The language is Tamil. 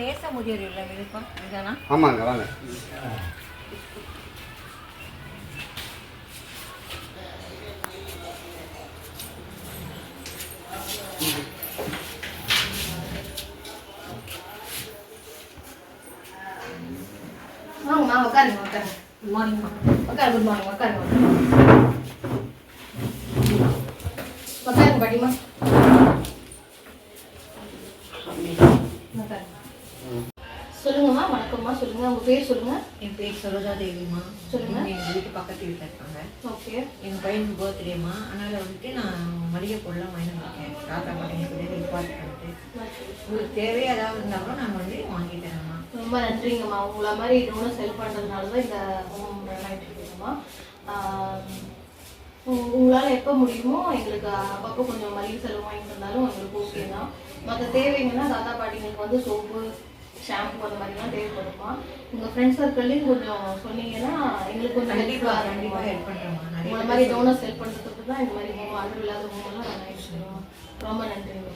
நேச முதியோர் இல்லை விருப்பம் இதுதானா? ஆமாங்க வாங்க. வாங்கம்மா உட்காருங்க உட்காருங்க. குட் மார்னிங்மா. உட்காரு குட் மார்னிங் உட்காருங்க உட்காருங்க பாட்டிமா உட்காருங்க. சொல்லுங்கம்மா வணக்கம்மா சொல்லுங்க உங்க பேர் சொல்லுங்க. என் பேர் சரோஜா தேவிம்மா. சொல்லுங்க. எங்கள் வீட்டு பக்கத்து வீட்டில் இருக்காங்க. ஓகே. எங்கள் பையனுக்கு பர்த்டேம்மா. அதனால் வந்துட்டு நான் மளிகை பொருளாக வாங்கி இருக்கேன். தாத்தா பாட்டிங்களுக்கு ஹெல்ப் பண்ணிட்டு உங்களுக்கு தேவையே ஏதாவது இருந்தால் கூட நான் வந்து வாங்கி தரேம்மா. ரொம்ப நன்றிங்கம்மா. உங்களை மாதிரி டோனர்ஸ் ஹெல்ப் பண்ணுறதுனால தான் இந்த ஹோம் ரன் ஆகிட்டு இருக்குங்கம்மா. உங்களால் எப்போ முடியுமோ எங்களுக்கு அப்பப்போ கொஞ்சம் மளிகை செலவு வாங்கி தந்தாலும் எங்களுக்கு ஓகே தான். மற்ற தேவைங்கன்னா தாத்தா பாட்டிங்களுக்கு வந்து சோப்பு ஷாம்பு அந்த மாதிரிலாம் தேவைப்படுமா. உங்கள் ஃப்ரெண்ட்ஸ் சர்க்கிள்லேயும் கொஞ்சம் சொன்னீங்கன்னா எங்களுக்கு கொஞ்சம் கண்டிப்பாக ஹெல்ப் பண்ணுறேம்மா. உங்களை மாதிரி டோனர்ஸ் ஹெல்ப் பண்ணுறதுக்கு தான் இந்த மாதிரி ஹோம் ஆர்டர் இல்லாத ஹோமெல்லாம் நான் ஆகிடுச்சுருவோம். ரொம்ப நன்றிங்க.